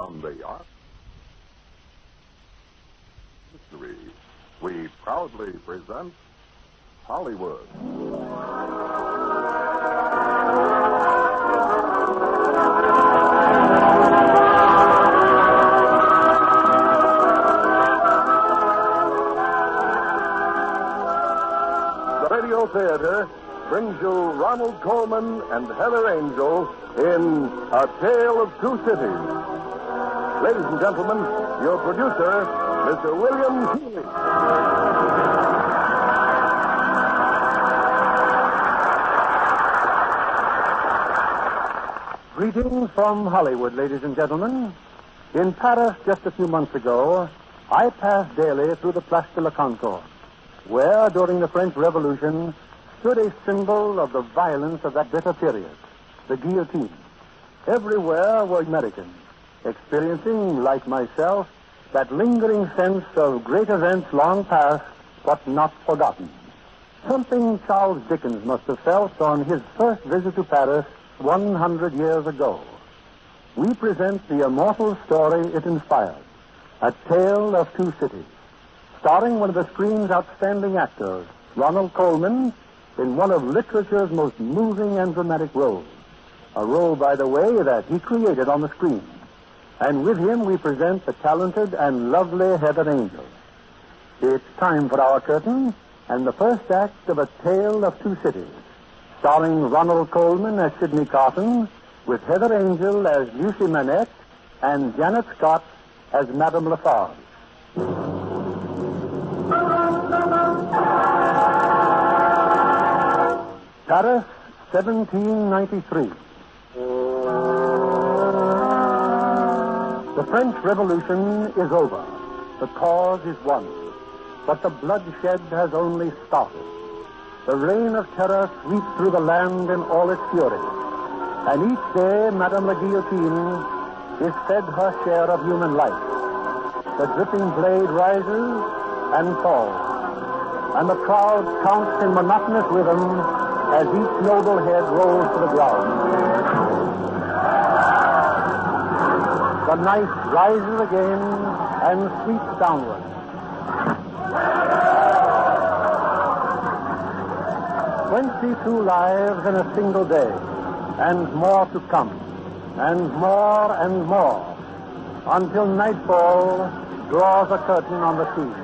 On the art history, we proudly present Hollywood. The Radio Theater brings you Ronald Colman and Heather Angel in A Tale of Two Cities. Ladies and gentlemen, your producer, Mr. William Keeley. Greetings from Hollywood, ladies and gentlemen. In Paris just a few months ago, I passed daily through the Place de la Concorde, where, during the French Revolution, stood a symbol of the violence of that bitter period, the guillotine. Everywhere were Americans, experiencing, like myself, that lingering sense of great events long past, but not forgotten. Something Charles Dickens must have felt on his first visit to Paris 100 years ago. We present the immortal story it inspired, A Tale of Two Cities, starring one of the screen's outstanding actors, Ronald Colman, in one of literature's most moving and dramatic roles. A role, by the way, that he created on the screen. And with him we present the talented and lovely Heather Angel. It's time for our curtain and the first act of A Tale of Two Cities, starring Ronald Colman as Sidney Carton, with Heather Angel as Lucy Manette and Janet Scott as Madame Lafarge. Paris, 1793. The French Revolution is over. The cause is won. But the bloodshed has only started. The reign of terror sweeps through the land in all its fury. And each day, Madame la Guillotine is fed her share of human life. The dripping blade rises and falls. And the crowd counts in monotonous rhythm as each noble head rolls to the ground. The night rises again and sweeps downward. 22 lives in a single day, and more to come, and more, until nightfall draws a curtain on the scene.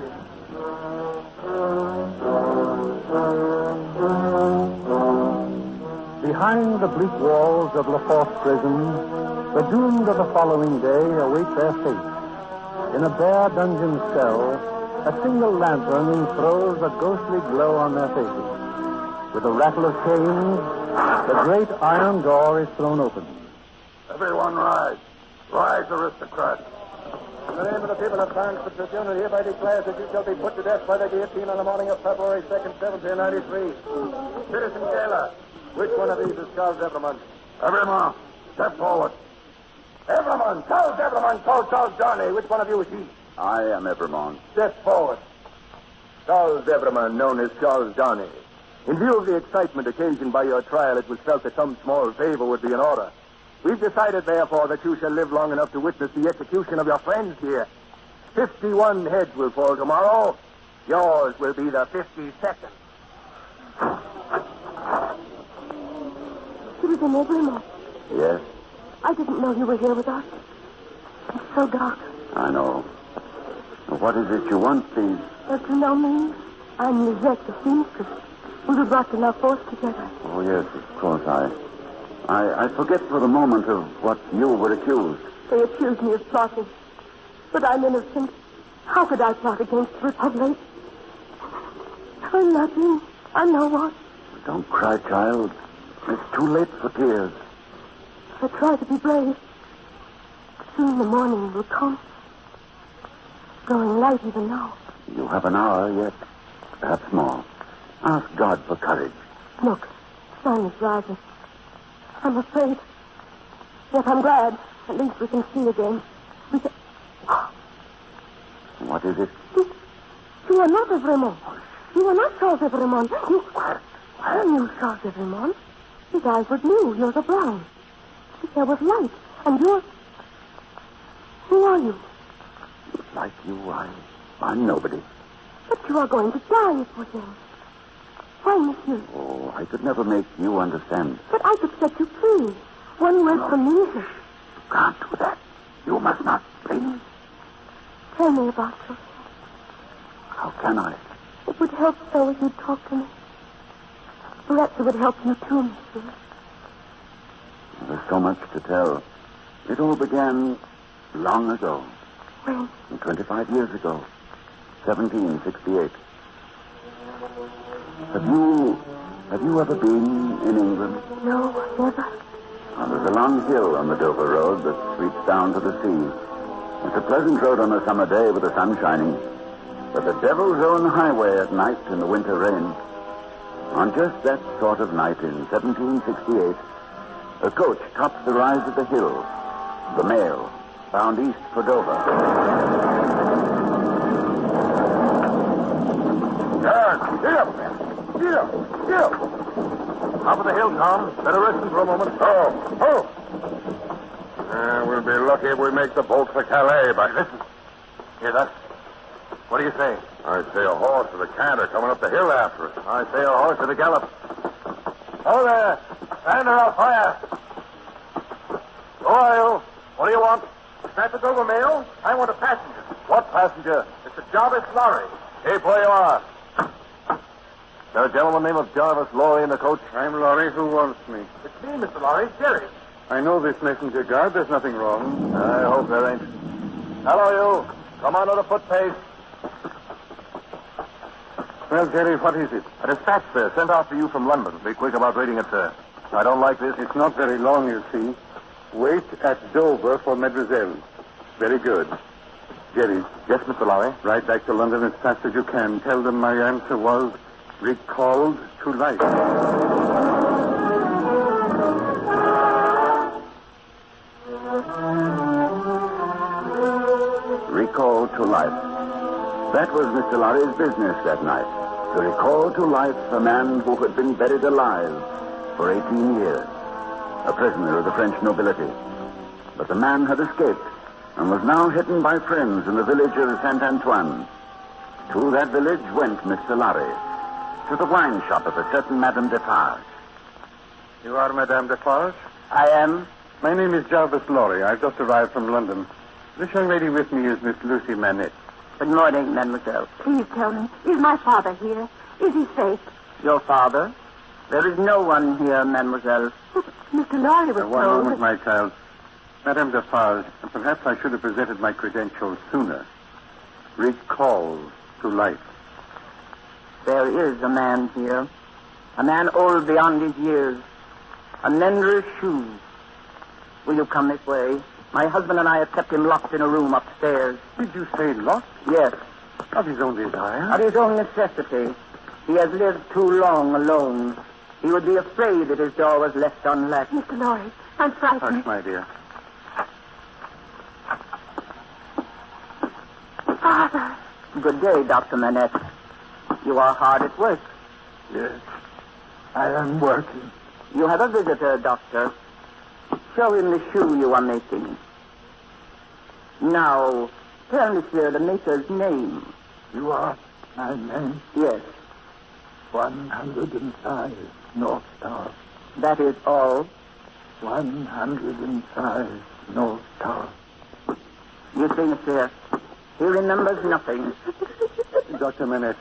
Behind the bleak walls of La Force prison, the doomed of the following day await their fate. In a bare dungeon cell, a single lantern throws a ghostly glow on their faces. With a rattle of chains, the great iron door is thrown open. Everyone rise. Rise, aristocrats. In the name of the people of France, the Tribune hereby declares that you shall be put to death by the guillotine on the morning of February 2nd, 1793. Citizen Gable, which one of these is Charles Evrémonde? Everyone, step forward. Evrémonde, Charles Evrémonde, called Charles Darnay. Which one of you is he? I am Evrémonde. Step forward. Charles Evrémonde, known as Charles Darnay. In view of the excitement occasioned by your trial, it was felt that some small favor would be in order. We've decided, therefore, that you shall live long enough to witness the execution of your friends here. 51 heads will fall tomorrow. Yours will be the 52nd. Citizen Evrémonde. Yes? I didn't know you were here with us. It's so dark. I know. What is it you want, please? Don't you know me? I'm Lisette, the seamstress. We were brought to La Force together. Oh, yes, of course. I forget for the moment of what you were accused. They accused me of plotting. But I'm innocent. How could I plot against the Republic? I'm nothing. I'm no one. Don't cry, child. It's too late for tears. I try to be brave. Soon the morning will come. Growing light even now. You have an hour yet. Perhaps more. Ask God for courage. Look, sun is rising. I'm afraid. Yet I'm glad. At least we can see again. We can... What is it? You are not Evrémonde. You are not Charles Evrémonde. I knew Charles Evrémonde. His eyes were blue. Yours are brown. There was light. And yours... are you? Like you, I'm nobody. But you are going to die, it was then. Why, monsieur? Oh, I could never make you understand. But I could set you free. One word from me. You can't do that. You must not, please. Tell me about yourself. How can I? It would help so if you'd talk to me. Perhaps it would help you too, monsieur. There's so much to tell. It all began long ago. When? 25 years ago. 1768. Have you ever been in England? No, never. Well, there's a long hill on the Dover Road that sweeps down to the sea. It's a pleasant road on a summer day with the sun shining, but the devil's own highway at night in the winter rain. On just that sort of night in 1768, a coach tops the rise of the hill, the mail, bound east for Dover. Get up, man. Get up. Get up. Top of the hill, Tom. Better rest him for a moment. Oh. We'll be lucky if we make the boat for Calais, but Listen. Hear that? What do you say? I say a horse with a canter coming up the hill after us. I say a horse at a gallop. Oh, there. Stand or I'll fire. Who are you? What do you want? Is that the Dover mail? I want a passenger. What passenger? It's a Jarvis lorry. Keep where you are. Is there a gentleman named Jarvis Lorry in the coach? I'm Laurie. Who wants me? It's me, Mr. Lorry. Jerry. I know this messenger guard. There's nothing wrong. I hope there ain't. Hello, you. Come on to the footpace. Well, Jerry, what is it? A dispatch, sir, sent out for you from London. Be quick about reading it, sir. I don't like this. It's not very long, you see. Wait at Dover for Mademoiselle. Very good. Jerry. Yes, Mr. Lorry? Ride back to London as fast as you can. Tell them my answer was recalled to life. Recalled to life. That was Mr. Lorry's business that night. To recall to life a man who had been buried alive for 18 years. A prisoner of the French nobility. But the man had escaped and was now hidden by friends in the village of Saint Antoine. To that village went Mr. Lorry. To the wine shop of a certain Madame Defarge. You are Madame Defarge? I am. My name is Jarvis Lorry. I've just arrived from London. This young lady with me is Miss Lucy Manette. Good morning, mademoiselle. Please tell me, is my father here? Is he safe? Your father? There is no one here, mademoiselle. Mr. Lorry was One told moment, my child. Madame Defarge, perhaps I should have presented my credentials sooner. Recalled to life. There is a man here. A man old beyond his years. A mender of shoes. Will you come this way? My husband and I have kept him locked in a room upstairs. Did you say locked? Yes. Of his own desire? Of his own necessity. He has lived too long alone. He would be afraid that his door was left unlatched. Mr. Lorry, I'm frightened. Hush, my dear. Father. Good day, Dr. Manette. You are hard at work. Yes, I am working. You have a visitor, doctor. Show him the shoe you are making. Now, tell monsieur the maker's name. You are my name? Yes. 105 North Tower. That is all. 105 North Tower. You see, monsieur, he remembers nothing. Dr. Manette,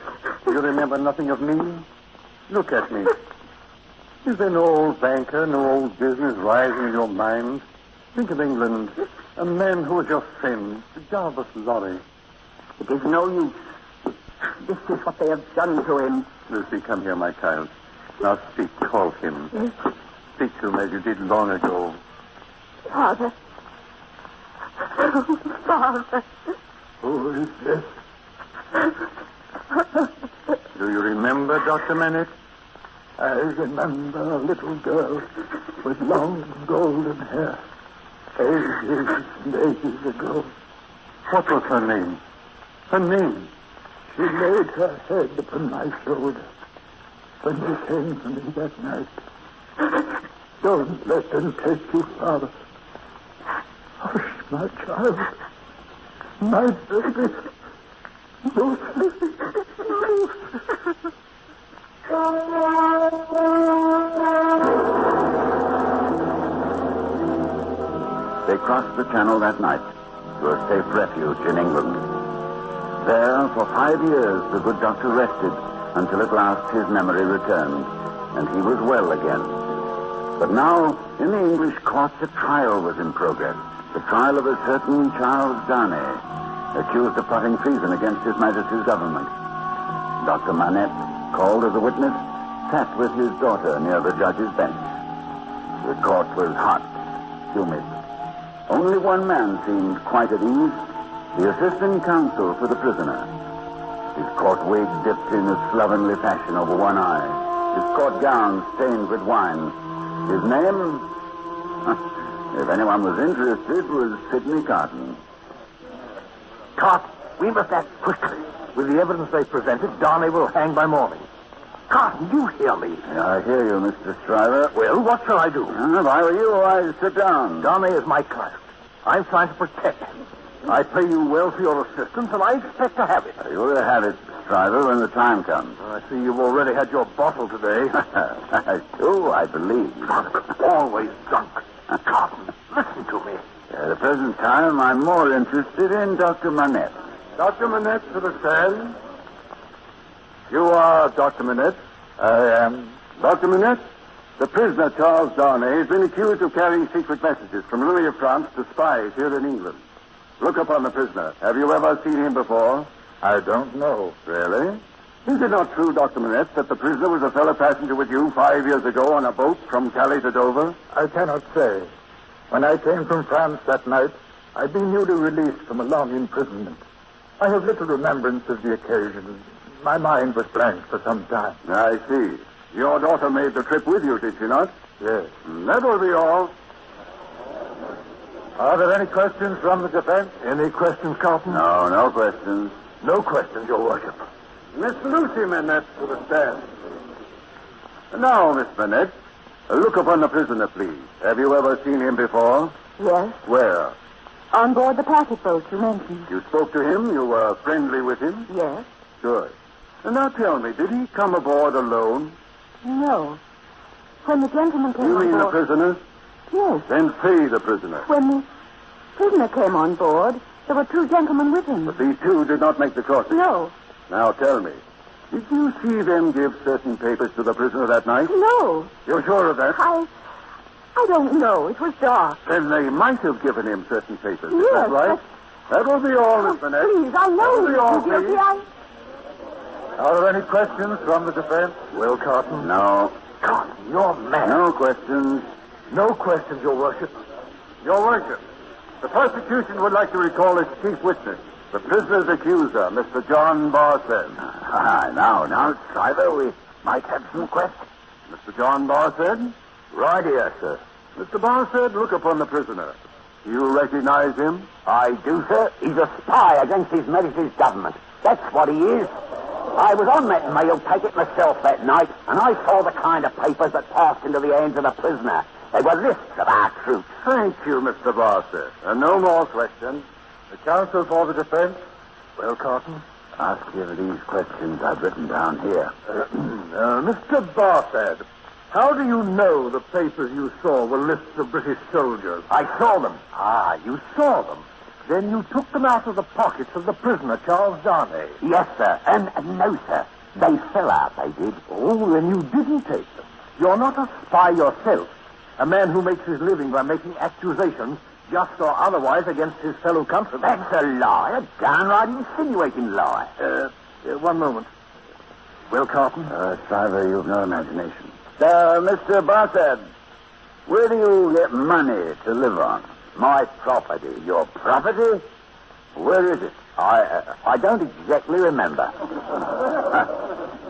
do you remember nothing of me? Look at me. Is there no old banker, no old business rising in your mind? Think of England. A man who was your friend, Jarvis Lorry. It is no use. This is what they have done to him. Lucy, come here, my child. Now speak, call him. Speak to him as you did long ago. Father. Oh, Father. Who is this? Do you remember, Dr. Manette? I remember a little girl with long golden hair. Ages and ages ago. What was her name? Her name? She laid her head upon my shoulder when you came to me that night. Don't let them take you, Father. Hush, my child. My baby. They crossed the channel that night to a safe refuge in England. There, for 5 years, the good doctor rested until at last his memory returned, and he was well again. But now, in the English courts, a trial was in progress. The trial of a certain Charles Darnay, accused of plotting treason against His Majesty's government. Dr. Manette, called as a witness, sat with his daughter near the judge's bench. The court was hot, humid. Only one man seemed quite at ease, the assistant counsel for the prisoner. His court wig dipped in a slovenly fashion over one eye, his court gown stained with wine. His name, if anyone was interested, was Sidney Carton. Carton, we must act quickly. With the evidence they presented, Darnay will hang by morning. Carton, you hear me. I hear you, Mr. Stryver. Well, what shall I do? If I were you, I'd sit down. Darnay is my client. I'm trying to protect him. I pay you well for your assistance, and I expect to have it. You will have it, Stryver, when the time comes. I see you've already had your bottle today. Two, I believe. Drunk. Always drunk. Carton, listen to me. At the present time, I'm more interested in Dr. Manette. Dr. Manette to the stand. You are Dr. Manette? I am. Dr. Manette, the prisoner Charles Darnay has been accused of carrying secret messages from Louis of France to spies here in England. Look upon the prisoner. Have you ever seen him before? I don't know. Really? Is it not true, Dr. Manette, that the prisoner was a fellow passenger with you 5 years ago on a boat from Calais to Dover? I cannot say. When I came from France that night, I'd been newly released from a long imprisonment. I have little remembrance of the occasion. My mind was blank for some time. I see. Your daughter made the trip with you, did she not? Yes. That will be all. Are there any questions from the defense? Any questions, Carton? No questions. No questions, Your Worship. Miss Lucy Manette to the stand. Now, Miss Manette, look upon the prisoner, please. Have you ever seen him before? Yes, Where? on board the packet boat you mentioned. You spoke to him? You were friendly with him? Yes. Good. Now tell me, did he come aboard alone? No. When the gentleman came You on mean the board... prisoner? Yes. Then say the prisoner. When the prisoner came on board, there were two gentlemen with him. But these two did not make the crossing. No. Now tell me, did you see them give certain papers to the prisoner that night? No. You're sure of that? I don't know. It was dark. Then they might have given him certain papers. Is Yes, that right? That will be all, Miss Manette. Please, I know That will be all, he's guilty. please. Are there any questions from the defense? Will Carton? No. Carton, you're mad. No questions. No questions, Your Worship. Your Worship, the prosecution would like to recall its chief witness, the prisoner's accuser, Mr. John Barsed. Now, Stryver, we might have some questions. Mr. John Barsed? Right here, sir. Mr. Barsed, look upon the prisoner. You recognize him? I do, sir. He's a spy against His Majesty's government. That's what he is. I was on that mail ticket myself that night, and I saw the kind of papers that passed into the hands of the prisoner. They were lists of our troops. Thank you, Mr. Barsed. And no more questions. The counsel for the defense? Will Carton? Ask him these questions I've written down here. Mr. Barsed, how do you know the papers you saw were lists of British soldiers? I saw them. Ah, you saw them. Then you took them out of the pockets of the prisoner, Charles Darnay. Yes, sir. And no, sir. They fell out, they did. Oh, then you didn't take them. You're not a spy yourself. A man who makes his living by making accusations, just or otherwise, against his fellow countrymen. That's a lie. A downright insinuating lie. One moment. Will Carton? Stryver, you've no imagination. Mr. Barsed, where do you get money to live on? My property. Your property? Where is it? I don't exactly remember.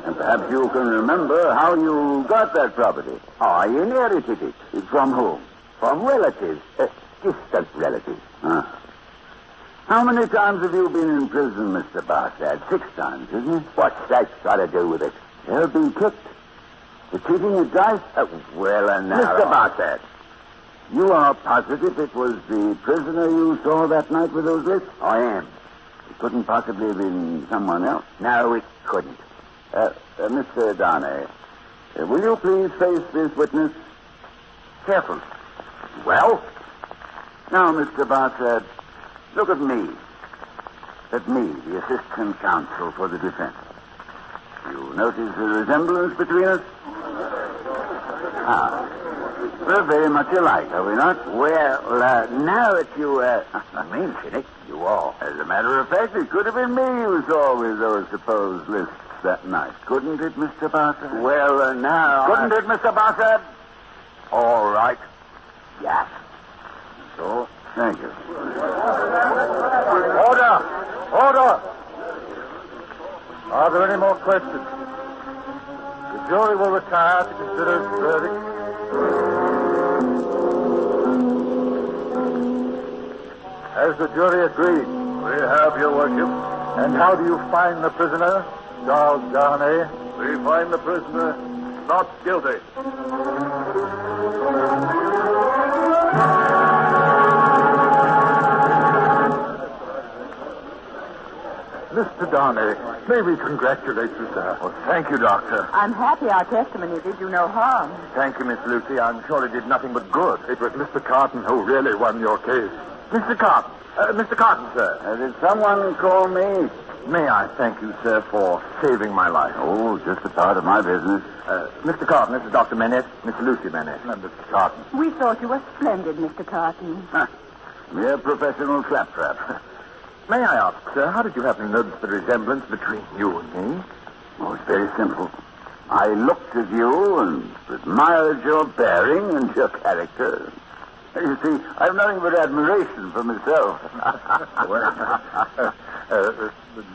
And perhaps you can remember how you got that property. I inherited it. From whom? From relatives. Distant relatives. How many times have you been in prison, Mr. Barsad? 6 times, isn't it? What's that got to do with it? You've been kicked. For cheating at dice? Well, now... Mr. Barsad, You are positive it was the prisoner you saw that night with those lips? I am. It couldn't possibly have been someone else. No, it couldn't. Mr. Darnay, will you please face this witness? Careful. Well? Now, Mr. Bartlett, look at me. At me, the assistant counsel for the defense. You notice the resemblance between us? We're very much alike, are we not? Well, now that you mention it, you are. As a matter of fact, it could have been me who saw with those supposed lists that night. Couldn't it, Mr. Bartlett? Well, now... Couldn't it, Mr. Bartlett? All right. Yes. So, thank you. Order! Order! Are there any more questions? The jury will retire to consider its verdict. Has the jury agreed? We have, Your Worship. And how do you find the prisoner, Charles Darnay? We find the prisoner not guilty. Mr. Darnay, may we congratulate you, sir? Well, thank you, Doctor. I'm happy our testimony did you no harm. Thank you, Miss Lucy. I'm sure it did nothing but good. It was Mr. Carton who really won your case. Mr. Carton. Mr. Carton, sir. Did someone call me? May I thank you, sir, for saving my life? Oh, just a part of my business. Mr. Carton, this is Dr. Manette, Miss Lucy Manette. And Mr. Carton. We thought you were splendid, Mr. Carton. Mere professional claptrap. May I ask, sir, how did you happen to notice the resemblance between you and me? Oh, it's very simple. I looked at you and admired your bearing and your character. You see, I have nothing but admiration for myself.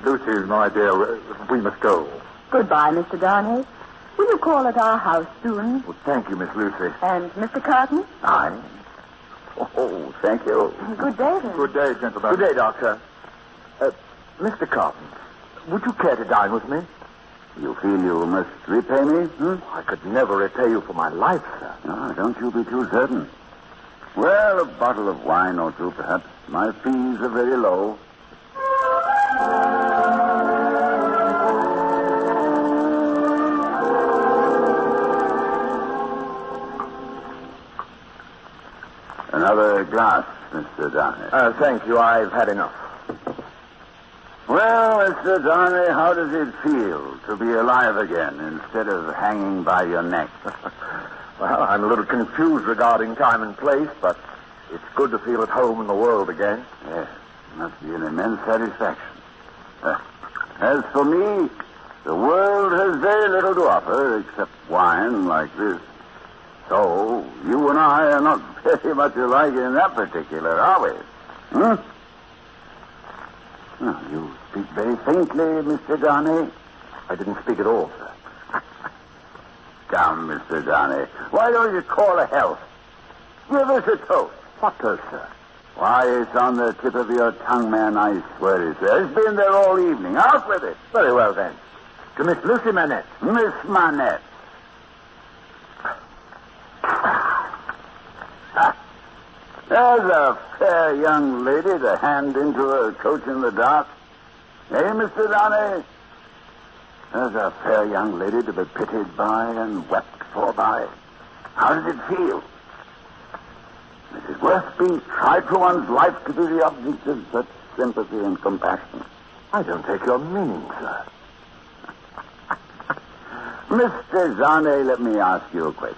Lucy, my dear, we must go. Goodbye, Mr. Darnay. Will you call at our house soon? Well, thank you, Miss Lucy. And Mr. Carton? Aye. Oh, thank you. Good day, then. Good day, gentlemen. Good day, Doctor. Mr. Carton, would you care to dine with me? You feel you must repay me? I could never repay you for my life, sir. No, don't you be too certain. Well, a bottle of wine or two, perhaps. My fees are very low. Another glass, Mr. Darnay. Thank you. I've had enough. Well, Mr. Darnay, how does it feel to be alive again instead of hanging by your neck? Well, I'm a little confused regarding time and place, but it's good to feel at home in the world again. Yes, it must be an immense satisfaction. As for me, the world has very little to offer except wine like this. So, you and I are not very much alike in that particular, are we? Oh, you speak very faintly, Mr. Darnay. I didn't speak at all, sir. Come, Mr. Darnay. Why don't you call a health? Give us a toast. What toast, sir? Why, it's on the tip of your tongue, man. I swear it's there. It's been there all evening. Out with it. Very well, then. To Miss Lucy Manette. Miss Manette. There's a fair young lady to hand into a coach in the dark. Hey, Mr. Darnay? There's a fair young lady to be pitied by and wept for by. How does it feel? Is it worth being tried for one's life to be the object of such sympathy and compassion? I don't take your meaning, sir. Mr. Darnay, let me ask you a question.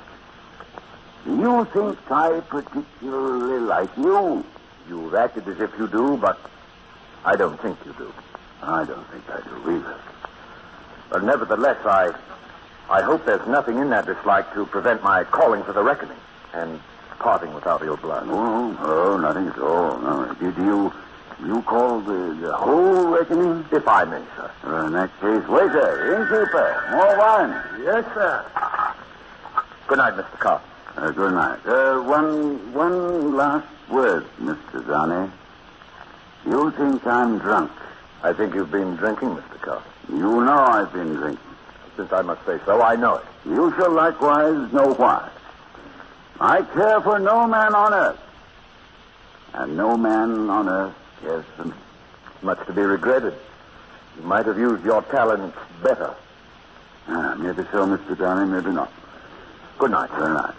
Do you think I particularly like you? You've acted as if you do, but I don't think you do. I don't think I do either. But nevertheless, I hope there's nothing in that dislike to prevent my calling for the reckoning and parting without ill blood. Oh, nothing at all. No. Did you call the whole reckoning? If I may, sir. In that case, waiter, innkeeper, more wine. Yes, sir. Good night, Mr. Carton. Good night. One last word, Mr. Darnay. You think I'm drunk? I think you've been drinking, Mr. Carton. You know I've been drinking. Since I must say so, I know it. You shall likewise know why. I care for no man on earth. And no man on earth cares for me. Much to be regretted. You might have used your talents better. Maybe so, Mr. Downey, maybe not. Good night, sir. Good night.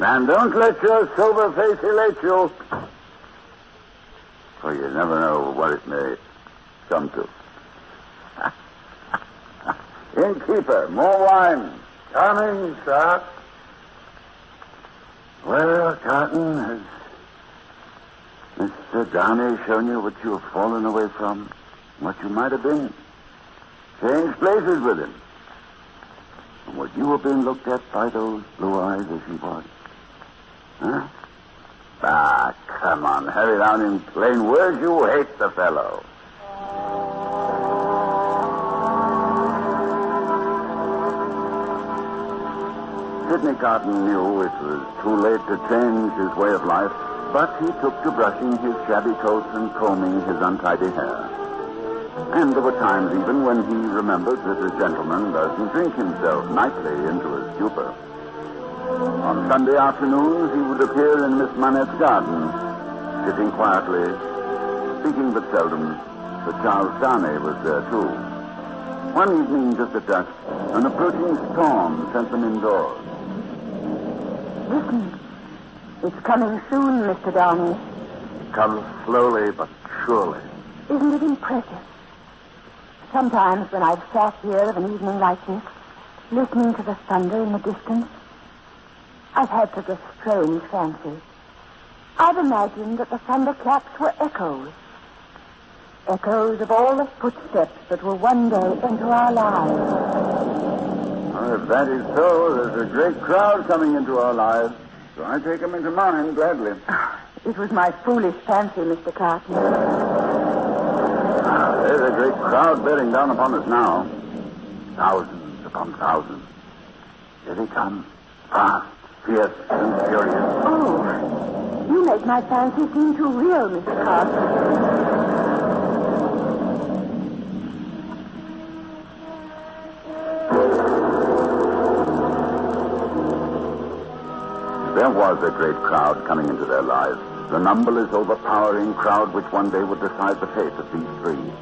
And don't let your sober face elate you. For you never know what it may come to. Innkeeper, more wine. Coming, sir. Well, Cotton, has Mr. Downey shown you what you have fallen away from? What you might have been? Changed places with him. And would you have been looked at by those blue eyes as he was? Huh? Come on. Have it down in plain words. You hate the fellow. Sidney Cotton knew it was too late to change his way of life, but he took to brushing his shabby coat and combing his untidy hair. And there were times even when he remembered that a gentleman doesn't drink himself nightly into a stupor. On Sunday afternoons, he would appear in Miss Manette's garden, sitting quietly, speaking but seldom, for Charles Downey was there, too. One evening, just at dusk, an approaching storm sent them indoors. Listen. It's coming soon, Mr. Downey. Comes slowly but surely. Isn't it impressive? Sometimes when I've sat here of an evening like this, listening to the thunder in the distance, I've had such a strange fancy. I've imagined that the thunderclaps were echoes. Echoes of all the footsteps that will one day enter our lives. Well, if that is so, there's a great crowd coming into our lives. So I take them into mine gladly. It was my foolish fancy, Mr. Carton. There's a great crowd bearing down upon us now. Thousands upon thousands. Here they come. Fast, fierce, and furious. Oh, you make my fancy seem too real, Mr. Carton. There was a great crowd coming into their lives. The numberless, overpowering crowd which one day would decide the fate of these three.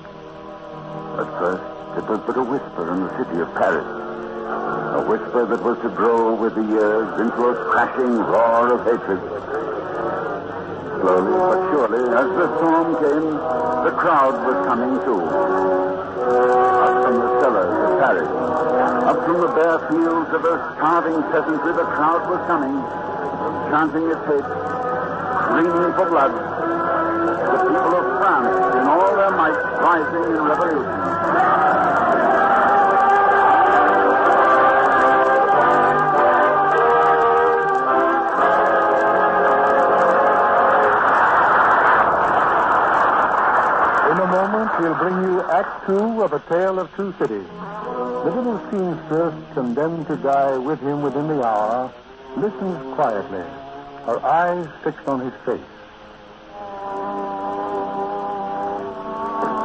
At first, it was but a whisper in the city of Paris. A whisper that was to grow with the years into a crashing roar of hatred. Slowly but surely, as the storm came, the crowd was coming too. Up from the cellars of Paris, up from the bare fields of a starving peasantry, the crowd was coming, chanting its hate, screaming for blood. The people of France, in all their might, rising in revolution. In a moment, we'll bring you Act 2 of A Tale of Two Cities. The little seamstress, condemned to die with him within the hour, listens quietly, her eyes fixed on his face.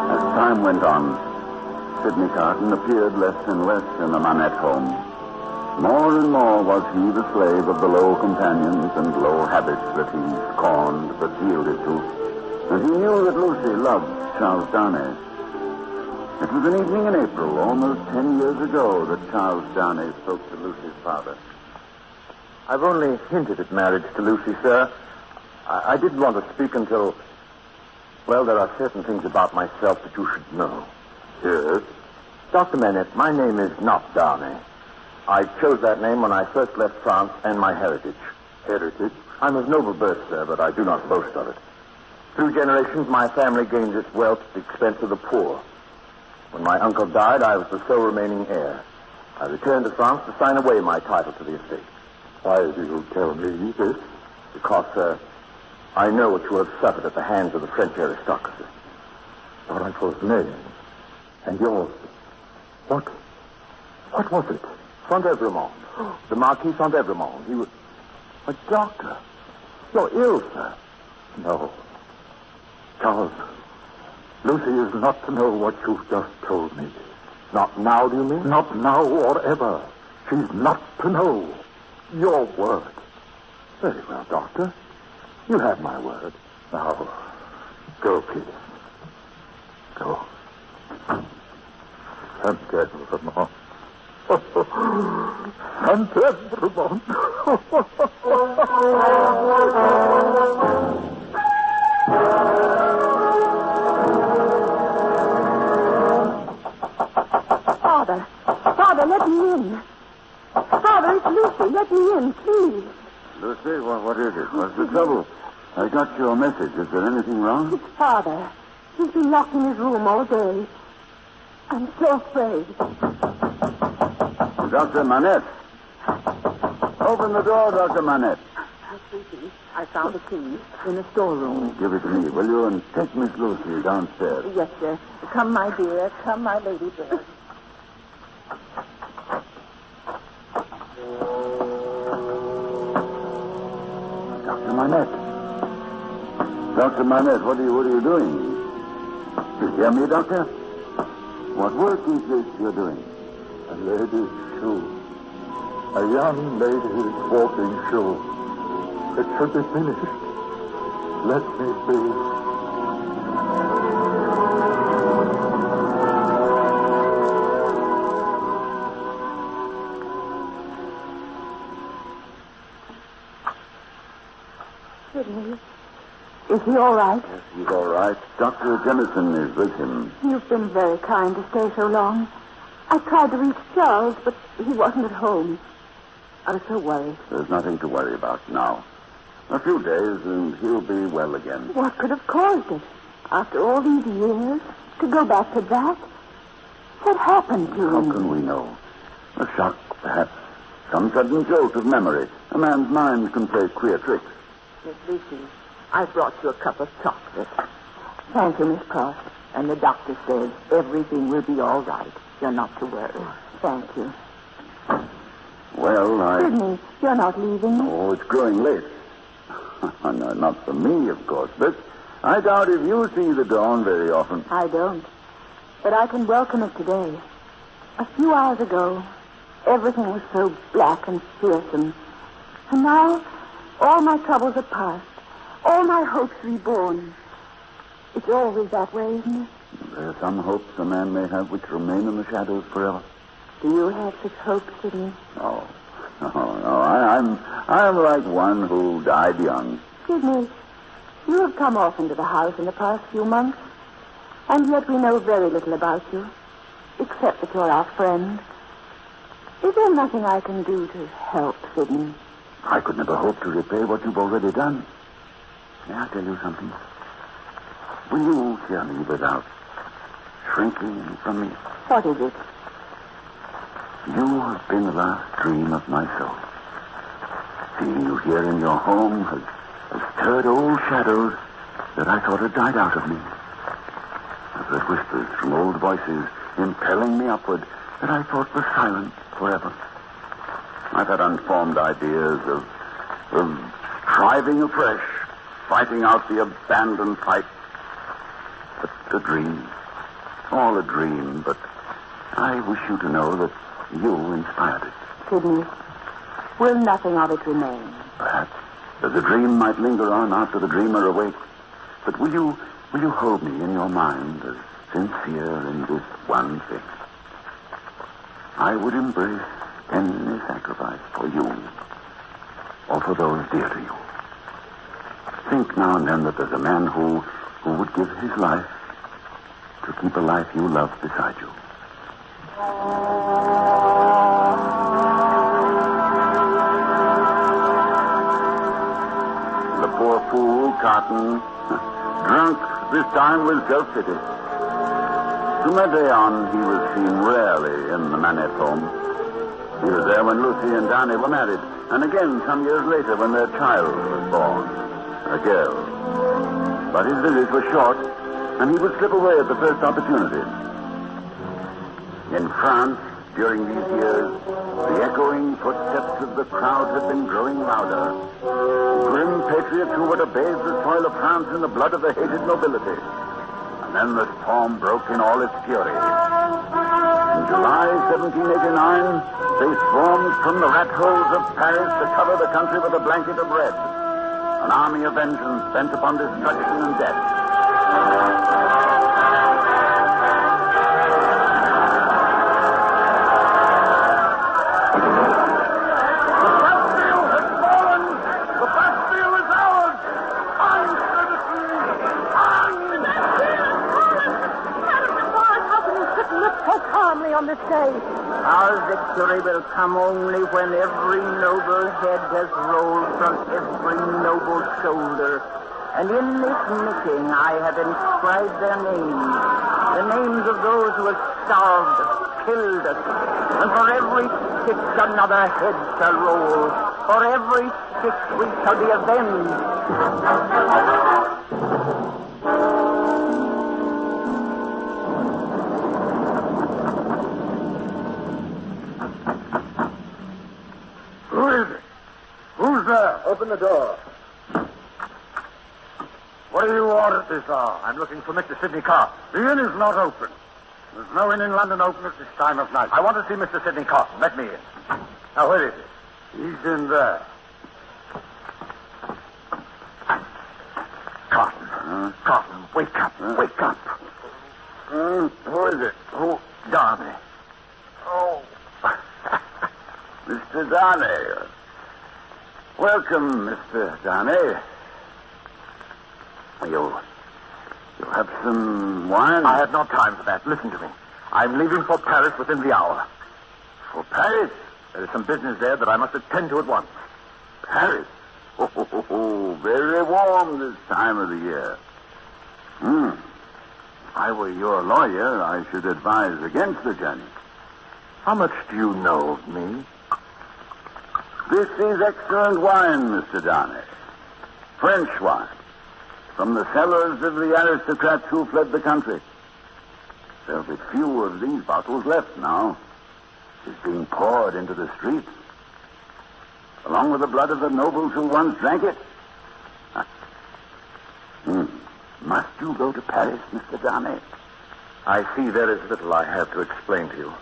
As time went on, Sidney Carton appeared less and less in the Manette home. More and more was he the slave of the low companions and low habits that he scorned but yielded to. And he knew that Lucy loved Charles Downey. It was an evening in April, almost 10 years ago, that Charles Downey spoke to Lucy's father. I've only hinted at marriage to Lucy, sir. I didn't want to speak until... Well, there are certain things about myself that you should know. Yes? Dr. Manette, my name is not Downey. I chose that name when I first left France and my heritage. Heritage? I'm of noble birth, sir, but I do not boast of it. Through generations, my family gained its wealth at the expense of the poor. When my uncle died, I was the sole remaining heir. I returned to France to sign away my title to the estate. Why do you tell me this? Because, sir, I know what you have suffered at the hands of the French aristocracy. Your uncle's name and yours. What was it? Saint-Evremond. The Marquis Saint-Evremond. He was a doctor. You're ill, sir. No. Charles, Lucy is not to know what you've just told me. Not now, do you mean? Not now or ever. She's not to know. Your word. Very well, Doctor. You have my word. Now, go, please. Go. Sant'Ebremont. Sant'Ebremont. Father, let me in. Father, it's Lucy. Let me in, please. Lucy, what is it? What's the trouble? I got your message. Is there anything wrong? It's Father. He's been locked in his room all day. I'm so afraid. Dr. Manette. Open the door, Dr. Manette. I found a key in the storeroom. Give it to me, will you? And take Miss Lucy downstairs. Yes, sir. Come, my dear. Come, my lady bird. Dr. Manette. Dr. Manette, what are you doing? You hear me, Doctor? What work is this you're doing? A lady's shoe. A young lady's walking shoe. It should be finished. Let me be. Sidney, is he all right? Yes, he's all right. Dr. Jemison is with him. You've been very kind to stay so long. I tried to reach Charles, but he wasn't at home. I was so worried. There's nothing to worry about now. A few days and he'll be well again. What could have caused it? After all these years, to go back to that? What happened to him? How can we know? A shock, perhaps. Some sudden jolt of memory. A man's mind can play queer tricks. Miss Lucy, I brought you a cup of chocolate. Thank you, Miss Cross. And the doctor says everything will be all right. You're not to worry. Thank you. Well, Sidney, you're not leaving. Oh, it's growing late. No, not for me, of course, but I doubt if you see the dawn very often. I don't. But I can welcome it today. A few hours ago, everything was so black and fearsome. And now, all my troubles are past. All my hopes reborn. It's always that way, isn't it? There are some hopes a man may have which remain in the shadows forever. Do you have such hopes, Sidney? No. I'm like one who died young. Sidney, you have come often to the house in the past few months, and yet we know very little about you, except that you're our friend. Is there nothing I can do to help, Sidney? I could never hope to repay what you've already done. May I tell you something? Will you hear me without shrinking from me? What is it? You have been the last dream of my soul. Seeing you here in your home has stirred old shadows that I thought had died out of me. I've heard whispers from old voices impelling me upward that I thought were silent forever. I've had unformed ideas of striving afresh, fighting out the abandoned fight. But a dream. All a dream, but I wish you to know that you inspired it. Sidney, will nothing of it remain? Perhaps. The dream might linger on after the dreamer awakes. But will you hold me in your mind as sincere in this one thing? I would embrace any sacrifice for you or for those dear to you. Think now and then that there's a man who would give his life to keep a life you love beside you. The poor fool, Cotton, drunk this time with self-pity. From that day on, he was seen rarely in the Manette home. He was there when Lucy and Danny were married, and again some years later when their child was born, a girl. But his visits were short, and he would slip away at the first opportunity. In France, during these years, the echoing footsteps of the crowd had been growing louder. Grim patriots who would have bathed the soil of France in the blood of the hated nobility. And then the storm broke in all its fury. In July 1789, they swarmed from the rat holes of Paris to cover the country with a blanket of red. An army of vengeance bent upon destruction and death. The Bastille has fallen! The Bastille is ours! On, citizens! On! How can you sit and look so calmly on this day? Our victory will come only when every noble head has rolled from every noble shoulder. And in this meeting I have inscribed their names, the names of those who have starved us, killed us. And for every stick another head shall roll. For every stick we shall be avenged. Open the door. What do you want at this hour? I'm looking for Mr. Sidney Carton. The inn is not open. There's no inn in London open at this time of night. I want to see Mr. Sidney Carton. Let me in. Now, where is he? He's in there. Carton. Carton, wake up. Wake up. Who is it? Oh, Darnay. Oh. Mr. Darnay. Welcome, Mr. Darnay. You have some wine? I have no time for that. Listen to me. I'm leaving for Paris within the hour. For Paris? There is some business there that I must attend to at once. Paris? Oh, very warm this time of the year. If I were your lawyer, I should advise against the journey. How much do you know of me? This is excellent wine, Mr. Darnay. French wine. From the cellars of the aristocrats who fled the country. There'll be few of these bottles left now. It's being poured into the streets. Along with the blood of the nobles who once drank it. Must you go to Paris, Mr. Darnay? I see there is little I have to explain to you.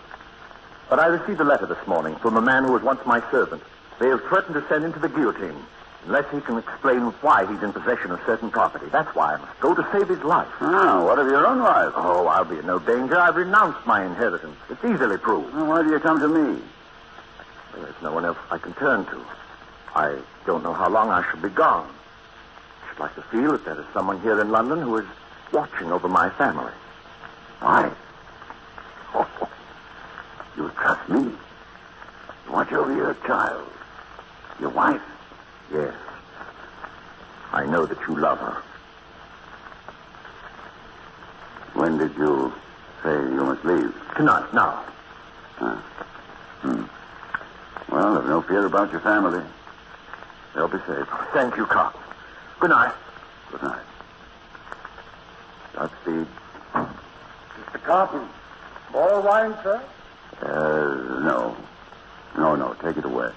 But I received a letter this morning from a man who was once my servant. They have threatened to send him to the guillotine unless he can explain why he's in possession of certain property. That's why I must go to save his life. What of your own life? Oh, I'll be in no danger. I've renounced my inheritance. It's easily proved. Why do you come to me? There's no one else I can turn to. I don't know how long I shall be gone. I should like to feel that there is someone here in London who is watching over my family. Why? You trust me? You watch over your child, your wife? Yes. I know that you love her. When did you say you must leave? Tonight, now. Well, have no fear about your family. They'll be safe. Thank you, Carton. Good night. Good night. Godspeed. Mr. Carton, more wine, sir? No. No, take it away.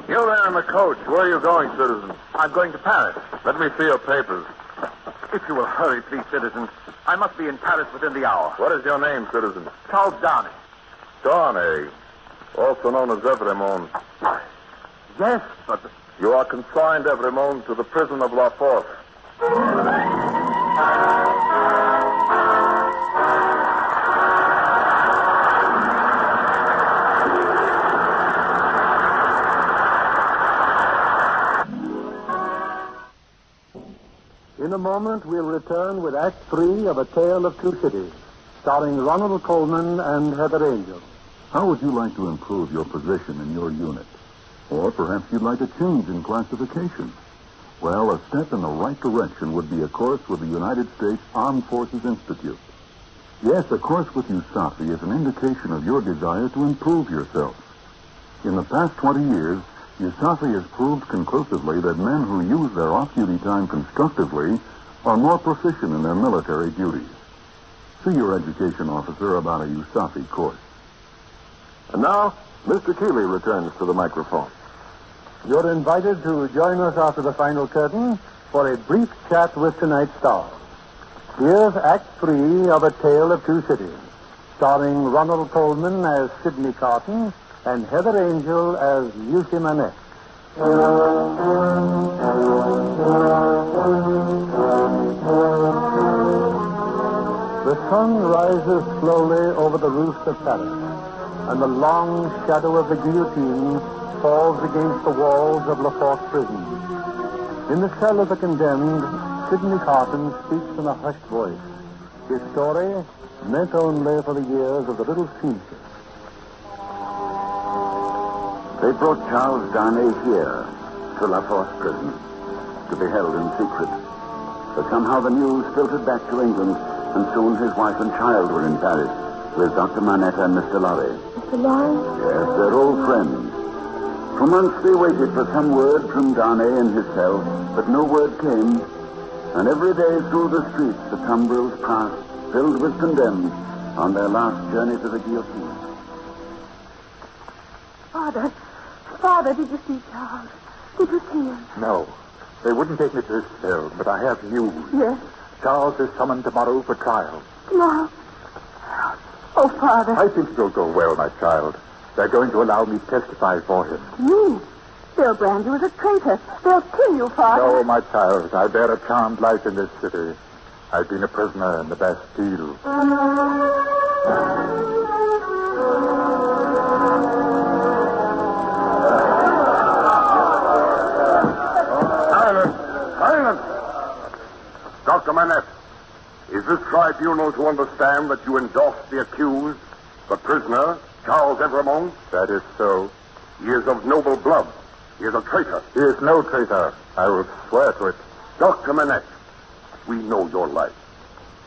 You there in the coach. Where are you going, citizen? I'm going to Paris. Let me see your papers. If you will hurry, please, citizen. I must be in Paris within the hour. What is your name, citizen? Charles Darnay. Darnay, also known as Evremond. Yes, but... You are consigned, Evremond, to the prison of La Force. In a moment, we'll return with Act 3 of A Tale of Two Cities, starring Ronald Coleman and Heather Angel. How would you like to improve your position in your unit? Or perhaps you'd like a change in classification. Well, a step in the right direction would be a course with the United States Armed Forces Institute. Yes, a course with USAFI is an indication of your desire to improve yourself. In the past 20 years, USAFI has proved conclusively that men who use their off-duty time constructively are more proficient in their military duties. See your education officer about a USAFI course. And now, Mr. Keeley returns to the microphone. You're invited to join us after the final curtain for a brief chat with tonight's stars. Here's Act 3 of A Tale of Two Cities, starring Ronald Colman as Sidney Carton and Heather Angel as Lucy Manette. The sun rises slowly over the roofs of Paris, and the long shadow of the guillotine falls against the walls of La Force prison. In the cell of the condemned, Sidney Carton speaks in a hushed voice. His story meant only for the years of the little seamstress. They brought Charles Darnay here to La Force prison to be held in secret. But somehow the news filtered back to England, and soon his wife and child were in Paris with Dr. Manette and Mr. Lorry. Mr. Lorry? Yes, they're old friends. For months they waited for some word from Darnay in his cell, but no word came. And every day through the streets the tumbrils passed, filled with condemned, on their last journey to the guillotine. Father, did you see Charles? Did you see him? No. They wouldn't take me to his cell, but I have news. Yes. Charles is summoned tomorrow for trial. Tomorrow? Oh, Father. I think it'll go well, my child. They're going to allow me to testify for him. You? They'll brand you as a traitor. They'll kill you, Father. No, my child. I bear a charmed life in this city. I've been a prisoner in the Bastille. Silence! Dr. Manette, is this tribunal to understand that you endorsed the accused, the prisoner, Charles Evremond? That is so. He is of noble blood. He is a traitor. He is no traitor. I will swear to it. Dr. Manette, we know your life,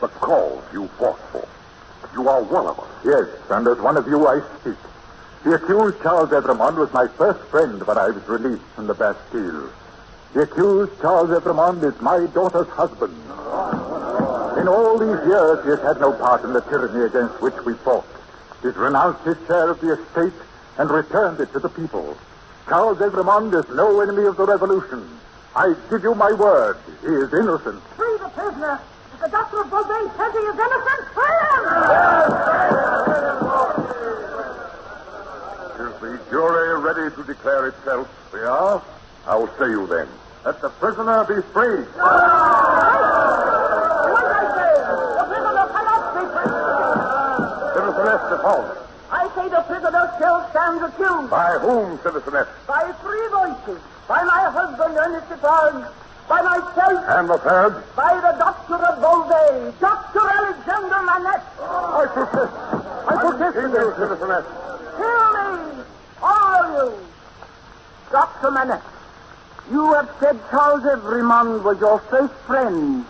the cause you fought for. You are one of us. Yes, and as one of you I speak. The accused Charles Evremond was my first friend when I was released from the Bastille. The accused Charles Evremond is my daughter's husband. In all these years, he has had no part in the tyranny against which we fought. He's renounced his share of the estate and returned it to the people. Charles Evremond is no enemy of the revolution. I give you my word. He is innocent. Free the prisoner. If the doctor of Boles says he is innocent, free him! Is the jury ready to declare itself? We are. How say you then? Let the prisoner be free. What I say? The prisoner cannot be free. Citizeness Default. I say the prisoner still stands accused. By whom, Citizeness? By three voices. By my husband, Ernest Defarge. By myself. And the third? By the doctor of Boles, Dr. Alexander Manette. I protest. I protest to you, Citizeness. Hear me, all you. Dr. Manette, you have said Charles Evremond was your first friend.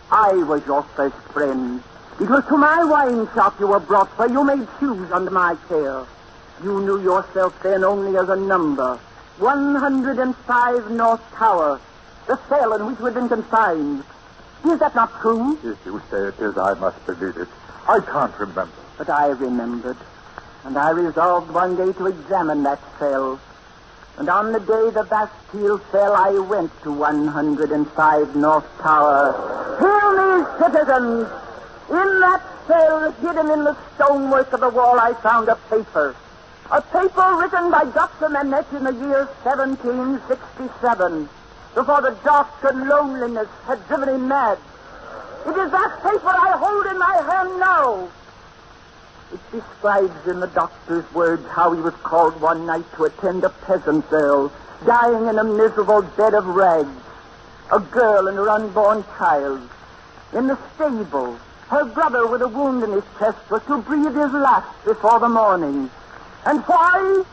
I was your first friend. It was to my wine shop you were brought, where you made shoes under my care. You knew yourself then only as a number. 105 North Tower, the cell in which you had been confined. Is that not true? If you say it is, I must believe it. I can't remember. But I remembered, and I resolved one day to examine that cell. And on the day the Bastille fell, I went to 105 North Tower. Hear me, citizens! In that cell, hidden in the stonework of the wall, I found a paper. A paper written by Dr. Manette in the year 1767, before the doctor loneliness had driven him mad. It is that paper I hold in my hand now. It describes in the doctor's words how he was called one night to attend a peasant girl, dying in a miserable bed of rags. A girl and her unborn child. In the stable, her brother with a wound in his chest was to breathe his last before the morning. And why?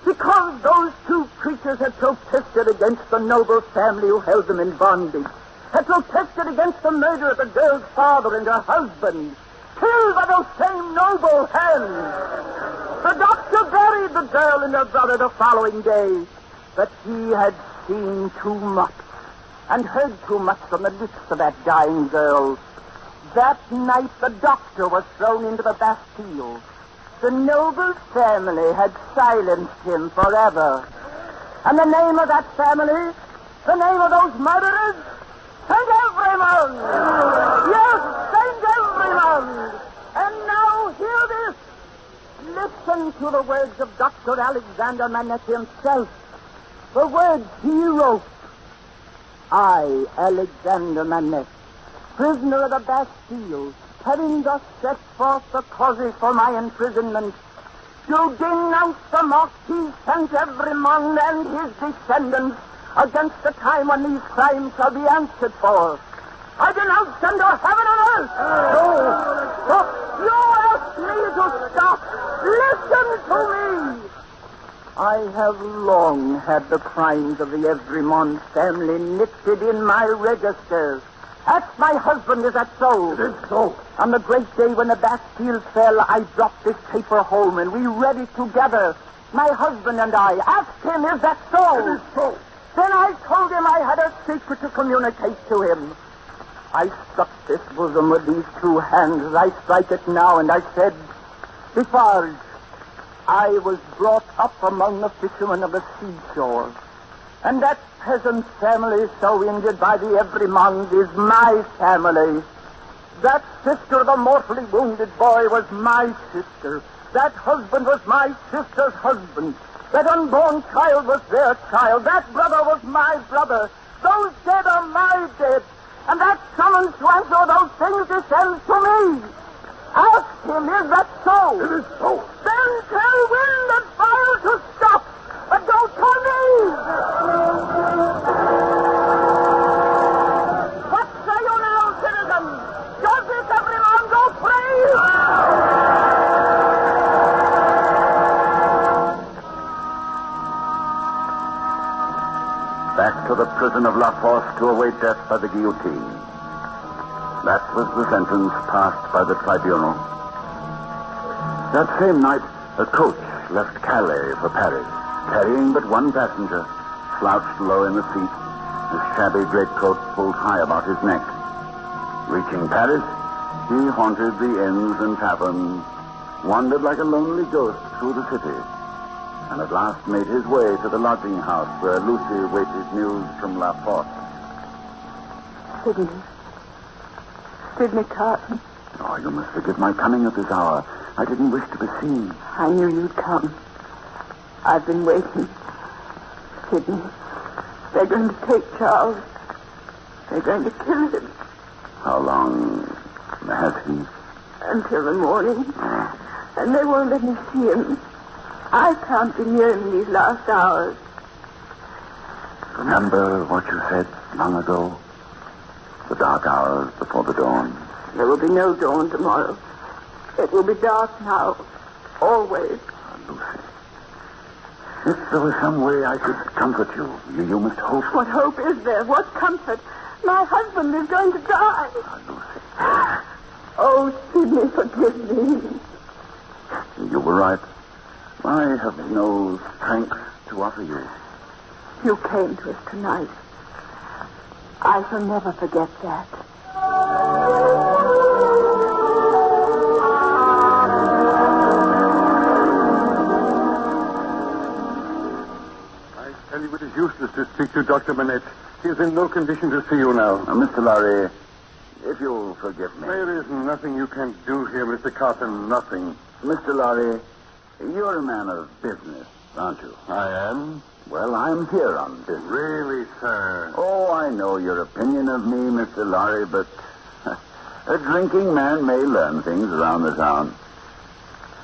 Because those two creatures had protested against the noble family who held them in bondage, had protested against the murder of the girl's father and her husband, killed by those same noble hands. The doctor buried the girl and her brother the following day, but he had seen too much and heard too much from the lips of that dying girl. That night the doctor was thrown into the Bastille. the noble family had silenced him forever. And the name of that family, the name of those murderers, Saint Everyman! Yes, Saint Everyman! And now hear this. Listen to the words of Dr. Alexander Manette himself. The words he wrote. I, Alexander Manette, prisoner of the Bastille, having thus set forth the causes for my imprisonment, to denounce the Marquis Saint Everyman and his descendants against the time when these crimes shall be answered for. I denounce them to heaven and earth. No, stop. You asked me to stop. Listen to me. I have long had the crimes of the Everyman family knitted in my registers. Ask my husband, is that so? It is so. On the great day when the Bastille fell, I brought this paper home, and we read it together. My husband and I. Asked him, is that so? It is so. Then I told him I had a secret to communicate to him. I struck this bosom with these two hands as I strike it now, and I said, Defarge, I was brought up among the fishermen of the seashore, and that peasant family so injured by the Everymans is my family. That sister of the mortally wounded boy was my sister. That husband was my sister's husband. That unborn child was their child. That brother was my brother. Those dead are my dead. And that summons to answer those things descends to me. Ask him, is that so? It is so. Then tell wind and fire to stop. But don't tell me. What say you now, citizens? Does this Everyman go free? Back to the prison of La Force to await death by the guillotine. That was the sentence passed by the tribunal. That same night, a coach left Calais for Paris, carrying but one passenger, slouched low in the seat, his shabby greatcoat pulled high about his neck. Reaching Paris, he haunted the inns and taverns, wandered like a lonely ghost through the city, and at last made his way to the lodging house where Lucy waited news from La Force. Sidney Carton. Oh, you must forgive my coming at this hour. I didn't wish to be seen. I knew you'd come. I've been waiting. Sidney, they're going to take Charles. They're going to kill him. How long has he? Until the morning. And they won't let me see him. I can't be near him these last hours. Remember what you said long ago? The dark hours before the dawn. There will be no dawn tomorrow. It will be dark now. Always. Lucy. If there was some way I could comfort you, you must hope. What hope is there? What comfort? My husband is going to die. Lucy. Oh, Sidney, forgive me. You were right. I have no strength to offer you. You came to us tonight. I shall never forget that. I tell you, it is useless to speak to Dr. Manette. He is in no condition to see you now. Mr. Lorry, if you'll forgive me. There is nothing you can do here, Mr. Carton. Nothing. Mr. Lorry, you're a man of business, aren't you? I am? Well, I'm here on business. Really, sir? Oh, I know your opinion of me, Mr. Lorry, but a drinking man may learn things around the town.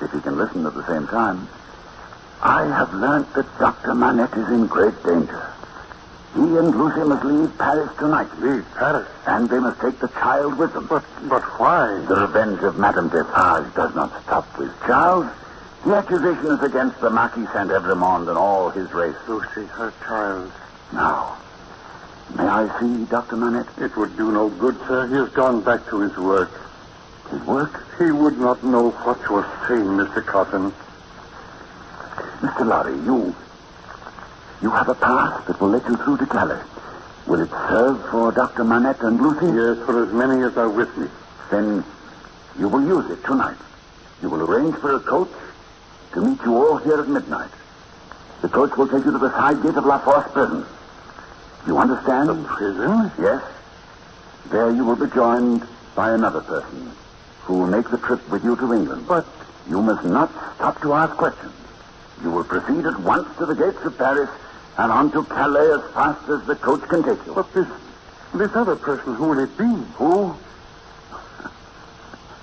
If he can listen at the same time. I have learnt that Dr. Manette is in great danger. He and Lucy must leave Paris tonight. Leave Paris? And they must take the child with them. But why? The revenge of Madame Defarge does not stop with Charles. The accusation is against the Marquis Saint Evermond and all his race. Lucy, her child. Now, may I see Dr. Manette? It would do no good, sir. He has gone back to his work. His work? He would not know what you are saying, Mr. Cotton. Mr. Lorry, you have a pass that will let you through to Calais. Will it serve for Dr. Manette and Lucy? Yes, for as many as are with me. Then you will use it tonight. You will arrange for a coach to meet you all here at midnight. The coach will take you to the side gate of La Force prison. You understand? The prison? Yes. There you will be joined by another person who will make the trip with you to England. But you must not stop to ask questions. You will proceed at once to the gates of Paris and on to Calais as fast as the coach can take you. But this other person, who will it be? Who?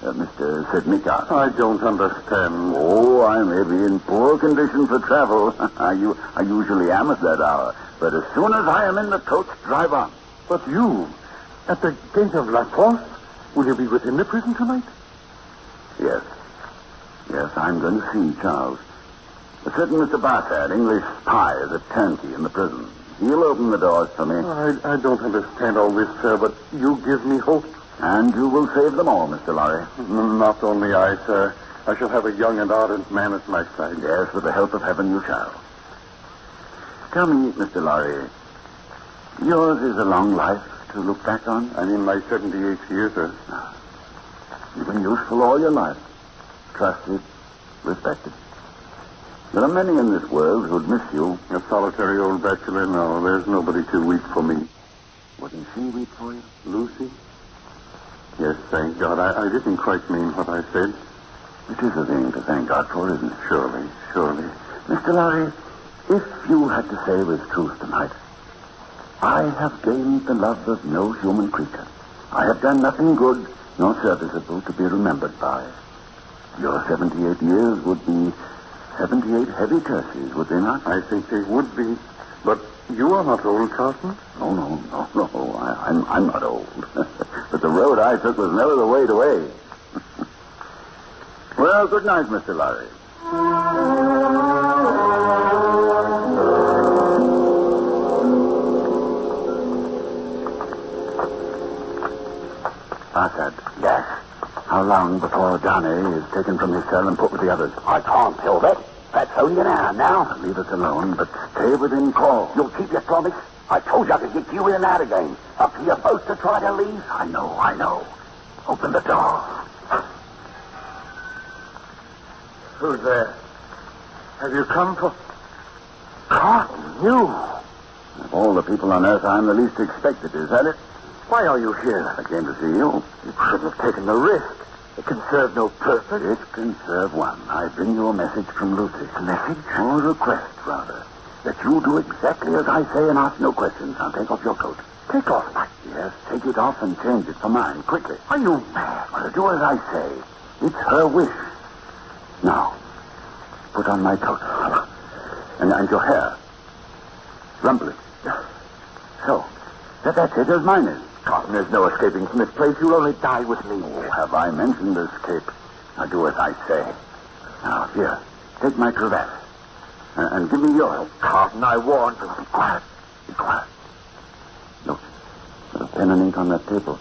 Mr. Sedmika. I don't understand. Oh, I may be in poor condition for travel. I usually am at that hour. But as soon as I am in the coach, drive on. But you, at the gate of La Force, will you be within the prison tonight? Yes. Yes, I'm going to see Charles. A certain Mr. Bassett, English spy, is a turnkey in the prison. He'll open the doors for me. I don't understand all this, sir, but you give me hope. And you will save them all, Mr. Lorry. Not only I, sir. I shall have a young and ardent man at my side. Yes, with the help of heaven you shall. Tell me, Mr. Lorry, yours is a long life to look back on? I'm in my 78th year, sir. You've been useful all your life. Trusted, respected. There are many in this world who'd miss you. A solitary old bachelor? No, there's nobody too weak for me. Wouldn't she weep for you? Lucy? Yes, thank God. I didn't quite mean what I said. It is a thing to thank God for, isn't it? Surely. Mr. Lorry, if you had to say with truth tonight, I have gained the love of no human creature. I have done nothing good nor serviceable to be remembered by. Your 78 years would be 78 heavy curses, would they not? I think they would be. But you are not old, Carson. No. I'm not old. But the road I took was never the way to age. Well, good night, Mr. Lorry. Bassett. Yes? How long before Johnny is taken from his cell and put with the others? I can't tell that. That's only an hour now. Leave us alone, but stay within call. You'll keep your promise? I told you I could get you in and out again. Up to your boat to try to leave? I know. Open the door. Who's there? Have you come for... Carton, you? Of all the people on earth, I'm the least expected, is that it? Why are you here? I came to see you. You shouldn't have taken the risk. It can serve no purpose. It can serve one. I bring you a message from Lucy. A message? Or a request, rather. That you do exactly as I say and ask no questions. Now take off your coat. Take off my... Yes, take it off and change it for mine, quickly. Are you mad? Well, do as I say. It's her wish. Now, put on my coat. And your hair. Rumple it. So. That's it, as mine is. Carton, there's no escaping from this place. You'll only die with me. Oh, have I mentioned escape? Now do as I say. Now, here, take my cravat. And give me yours. Carton, I warned you. Be quiet. Look, there's a pen and ink on that table.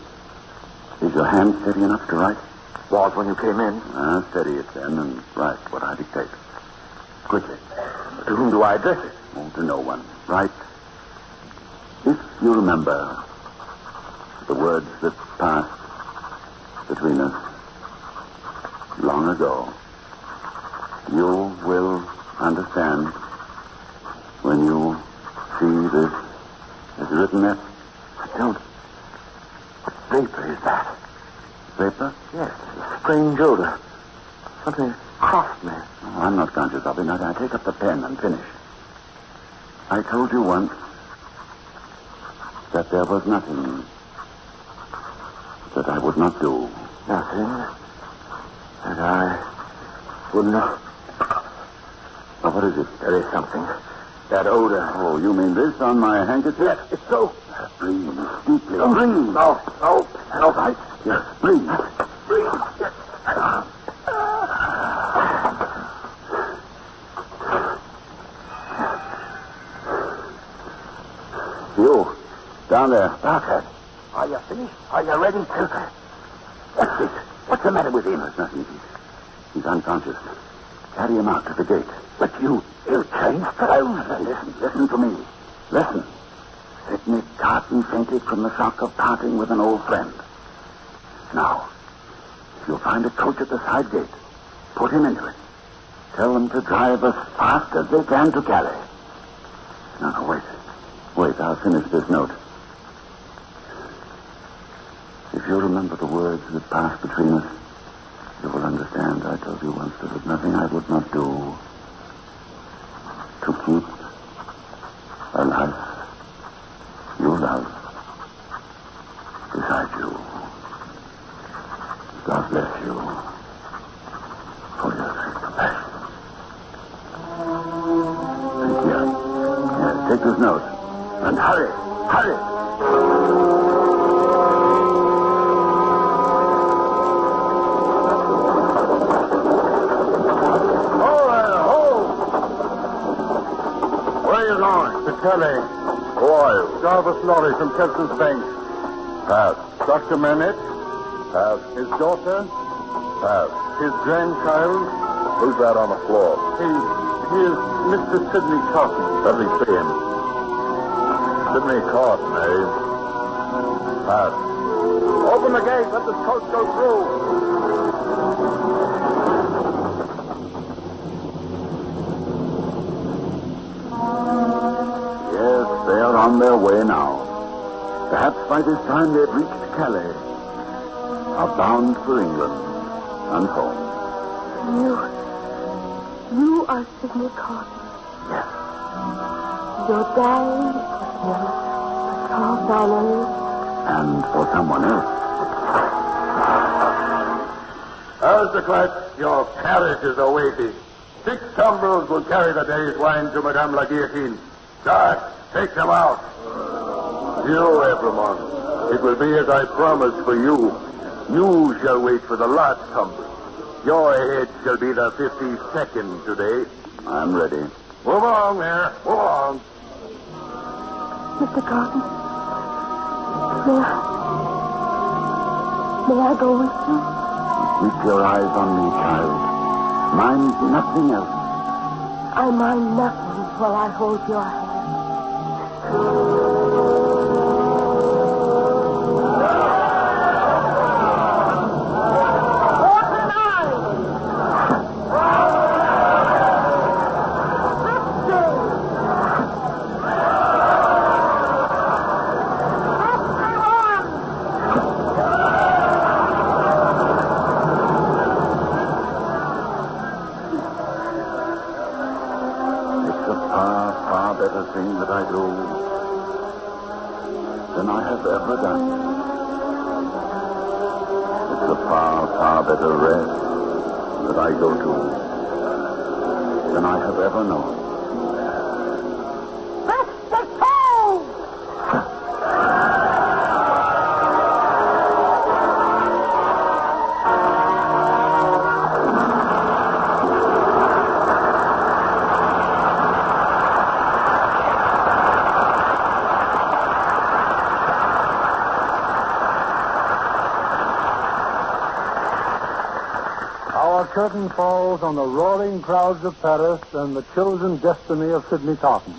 Is your hand steady enough to write? Was when you came in. Steady it then and write what I dictate. Quickly. To whom do I address it? Oh, to no one. Write. If you remember the words that passed between us long ago, you will understand when you see this is written there. I don't. What vapor is that? Vapor? Yes, a strange odor. Something crossed me. Oh, I'm not conscious of it. Now, take up the pen and finish. I told you once that there was nothing that I would not do. Nothing that I would not... Oh, what is it? There is something. That odor. Oh, you mean this on my handkerchief? Yes, it's so. Breathe deeply. No, breathe. No. Right? Yes, breathe. Breathe. You, down there. Barker, are you finished? Are you ready to... What's this? What's the matter with him? There's nothing. He's unconscious. Carry him out to the gate. But you changed clothes. Listen to me. Listen. Sidney Carton fainted from the shock of parting with an old friend. Now, if you'll find a coach at the side gate, put him into it. Tell them to drive as fast as they can to Calais. No, wait. Wait, I'll finish this note. If you remember the words that passed between us, you will understand. I told you once there was nothing I would not do to keep a life you love beside you. God bless you for your sweet compassion. And here, take this note. And hurry, hurry. Calais. Who are you? Jarvis Lorry from Kelson's Bank. Pass. Dr. Manette. Pass. His daughter. Pass. His grandchild. Who's that on the floor? He is Mr. Sidney Carton. Let me see him. Sidney Carton, eh? Pass. Open the gate. Let this coach go through. On their way now. Perhaps by this time they've reached Calais, are bound for England and home. You are Sidney Carton. Yes. You're dying for him, for Valerie. And for someone else. Mr. Clark, your carriage is awaiting. 6 tumbrels will carry the day's wine to Madame la Guillotine. Guard, take them out. You, Evermont, it will be as I promised for you. You shall wait for the last tumbrel. Your head shall be the 52nd today. I'm ready. Move along there. Move along. Mr. Carton, may I go with you? Keep your eyes on me, child. Mind nothing else. I mind nothing while I hold your hand. Than I have ever done. It's a far, far better rest that I go to than I have ever known. Curtain falls on the roaring crowds of Paris and the chosen destiny of Sidney Carton,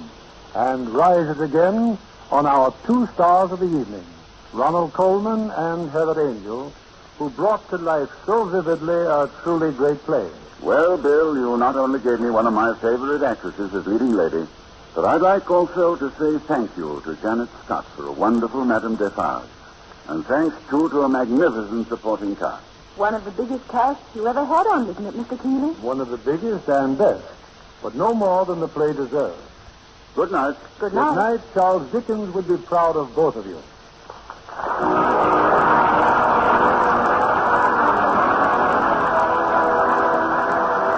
and rises again on our 2 stars of the evening, Ronald Colman and Heather Angel, who brought to life so vividly a truly great play. Well, Bill, you not only gave me one of my favorite actresses as leading lady, but I'd like also to say thank you to Janet Scott for a wonderful Madame Defarge, and thanks, too, to a magnificent supporting cast. One of the biggest casts you ever had on, isn't it, Mr. Keeley? One of the biggest and best, but no more than the play deserves. Good night. Good night. Good night. Charles Dickens would be proud of both of you.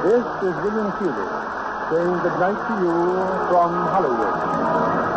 This is William Keeley saying good night to you from Hollywood.